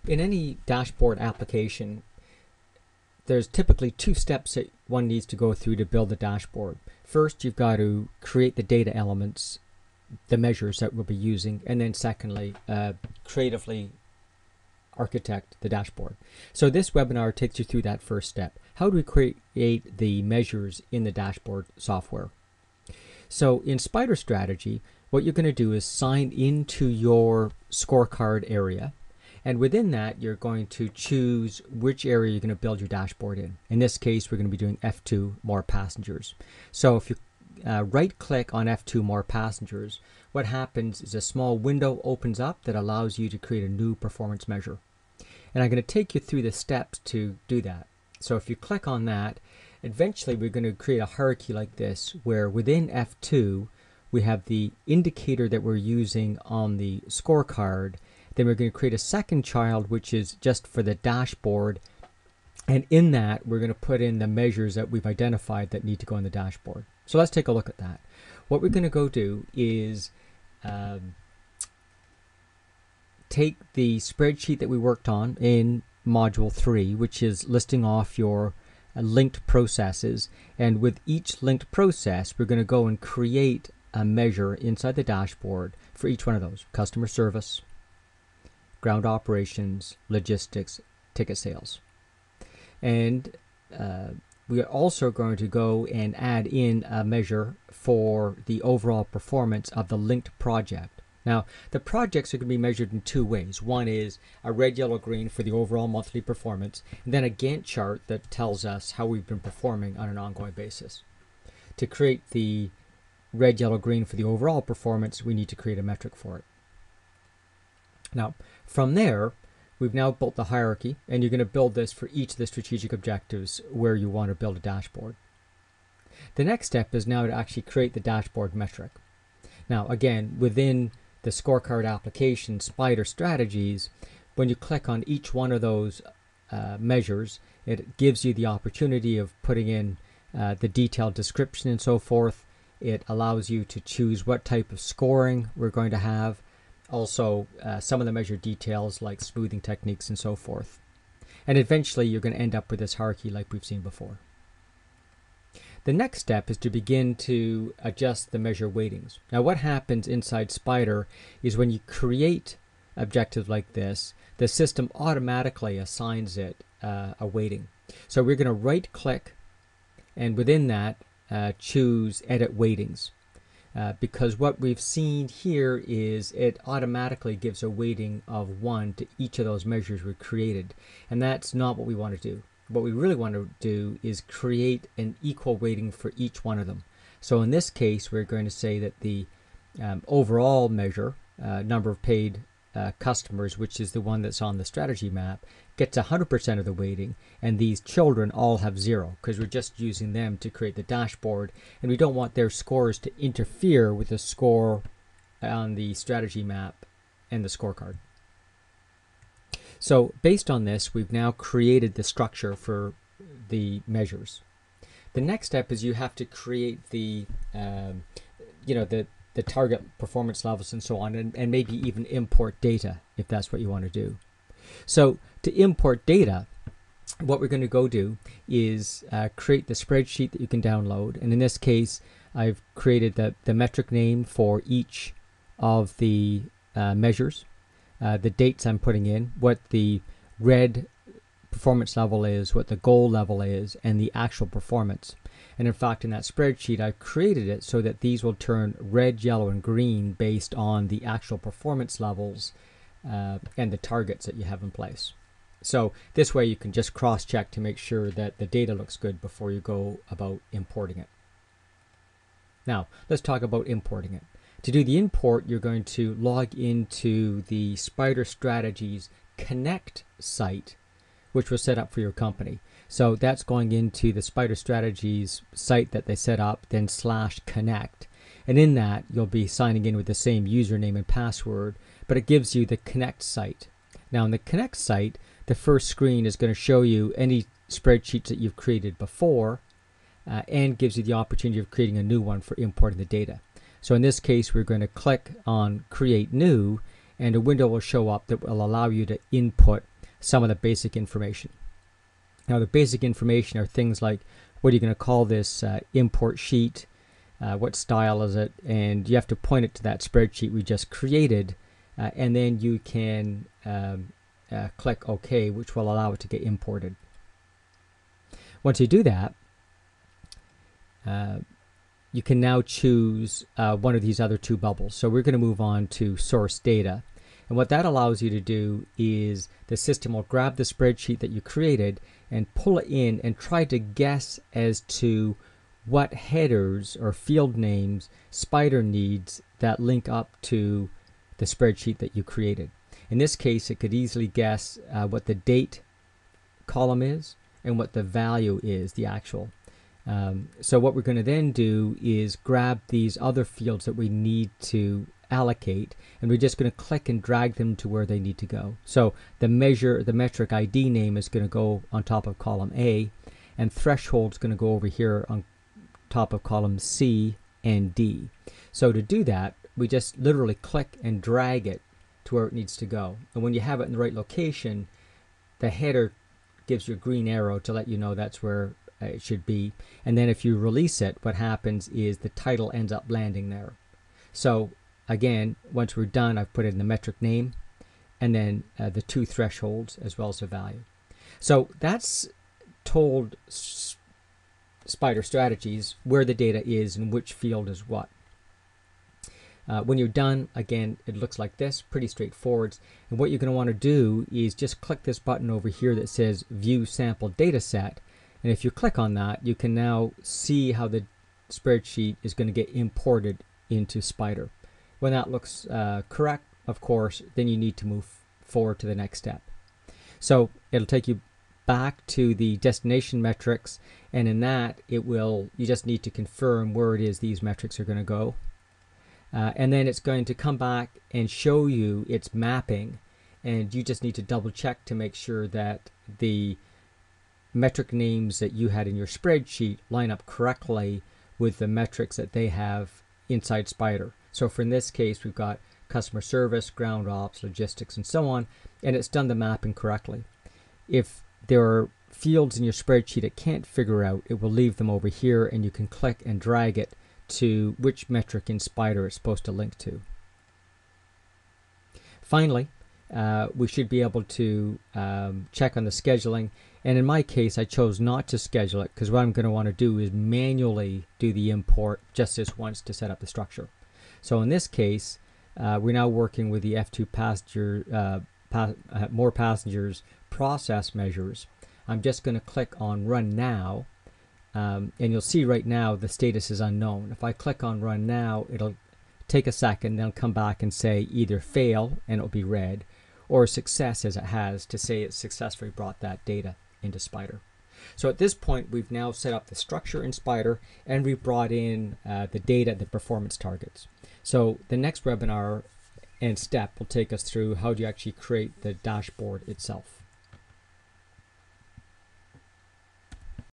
In any dashboard application, there's typically two steps that one needs to go through to build a dashboard. First, you've got to create the data elements, the measures that we'll be using, and then secondly, creatively architect the dashboard. So this webinar takes you through that first step. How do we create the measures in the dashboard software? So in Spider Strategy, what you're going to do is sign into your scorecard area. And within that, you're going to choose which area you're going to build your dashboard in. In this case, we're going to be doing F2, more passengers. So if you right-click on F2, more passengers, what happens is a small window opens up that allows you to create a new performance measure. And I'm going to take you through the steps to do that. So if you click on that, eventually we're going to create a hierarchy like this, where within F2, we have the indicator that we're using on the scorecard. Then we're going to create a second child, which is just for the dashboard. And in that, we're going to put in the measures that we've identified that need to go on the dashboard. So let's take a look at that. What we're going to go do is take the spreadsheet that we worked on in Module 3, which is listing off your linked processes. And with each linked process, we're going to go and create a measure inside the dashboard for each one of those: customer service, ground operations, logistics, ticket sales. And we are also going to go and add in a measure for the overall performance of the linked project. Now, the projects are going to be measured in two ways. One is a red, yellow, green for the overall monthly performance, and then a Gantt chart that tells us how we've been performing on an ongoing basis. To create the red, yellow, green for the overall performance, we need to create a metric for it. Now, from there, we've now built the hierarchy, and you're going to build this for each of the strategic objectives where you want to build a dashboard. The next step is now to actually create the dashboard metric. Now, again, within the scorecard application, Spider Strategies, when you click on each one of those measures, it gives you the opportunity of putting in the detailed description and so forth. It allows you to choose what type of scoring we're going to have. Also, some of the measure details like smoothing techniques and so forth. And eventually, you're going to end up with this hierarchy like we've seen before. The next step is to begin to adjust the measure weightings. Now, what happens inside Spider is when you create objectives like this, the system automatically assigns it a weighting. So we're going to right-click, and within that, choose Edit Weightings. Because what we've seen here is it automatically gives a weighting of 1 to each of those measures we created. And that's not what we want to do. What we really want to do is create an equal weighting for each one of them. So in this case, we're going to say that the overall measure, number of paid customers, which is the one that's on the strategy map, gets 100% of the weighting, and these children all have 0 because we're just using them to create the dashboard, and we don't want their scores to interfere with the score on the strategy map and the scorecard. So based on this, we've now created the structure for the measures. The next step is you have to create the the target performance levels and so on, and maybe even import data if that's what you want to do. So to import data, what we're going to go do is create the spreadsheet that you can download. And in this case, I've created the metric name for each of the measures, the dates I'm putting in, what the red performance level is, what the goal level is, and the actual performance. And in fact, in that spreadsheet, I've created it so that these will turn red, yellow, and green based on the actual performance levels and the targets that you have in place. So this way you can just cross-check to make sure that the data looks good before you go about importing it. Now, let's talk about importing it. To do the import, you're going to log into the Spider Strategies Connect site, which was set up for your company. So that's going into the Spider Strategies site that they set up, then /connect. And in that, you'll be signing in with the same username and password, but it gives you the Connect site. Now, in the Connect site, the first screen is going to show you any spreadsheets that you've created before and gives you the opportunity of creating a new one for importing the data. So in this case, we're going to click on Create New, and a window will show up that will allow you to input some of the basic information. Now the basic information are things like, what are you going to call this import sheet, what style is it, and you have to point it to that spreadsheet we just created, and then you can click OK, which will allow it to get imported. Once you do that, you can now choose one of these other two bubbles. So we're going to move on to source data. And what that allows you to do is the system will grab the spreadsheet that you created and pull it in and try to guess as to what headers or field names Spider needs that link up to the spreadsheet that you created. In this case, it could easily guess what the date column is and what the value is, the actual. So what we're going to then do is grab these other fields that we need to allocate, and we're just going to click and drag them to where they need to go. So the metric ID name is going to go on top of column A, and threshold is going to go over here on top of columns C and D. So to do that, we just literally click and drag it to where it needs to go. And when you have it in the right location, the header gives you a green arrow to let you know that's where it should be. And then if you release it, what happens is the title ends up landing there. So again, once we're done, I've put in the metric name and then the two thresholds as well as the value. So that's told Spider Strategies where the data is and which field is what. When you're done, again, it looks like this, pretty straightforward. And what you're going to want to do is just click this button over here that says View Sample Dataset. And if you click on that, you can now see how the spreadsheet is going to get imported into Spider. When that looks correct, of course, then you need to move forward to the next step. So it'll take you back to the destination metrics, and in that you just need to confirm where it is these metrics are going to go. And then it's going to come back and show you its mapping, and you just need to double check to make sure that the metric names that you had in your spreadsheet line up correctly with the metrics that they have inside Spider. So for in this case, we've got customer service, ground ops, logistics, and so on, and it's done the mapping correctly. If there are fields in your spreadsheet it can't figure out, it will leave them over here, and you can click and drag it to which metric in Spider it's supposed to link to. Finally, we should be able to check on the scheduling, and in my case I chose not to schedule it because what I'm going to want to do is manually do the import just this once to set up the structure. So in this case, we're now working with the F2 passenger, more passengers process measures. I'm just going to click on Run Now, and you'll see right now the status is unknown. If I click on Run Now, it'll take a second, then come back and say either fail, and it'll be red, or success, as it has, to say it successfully brought that data into Spider. So at this point, we've now set up the structure in Spider, and we've brought in the data, the performance targets. So the next webinar and step will take us through how do you actually create the dashboard itself.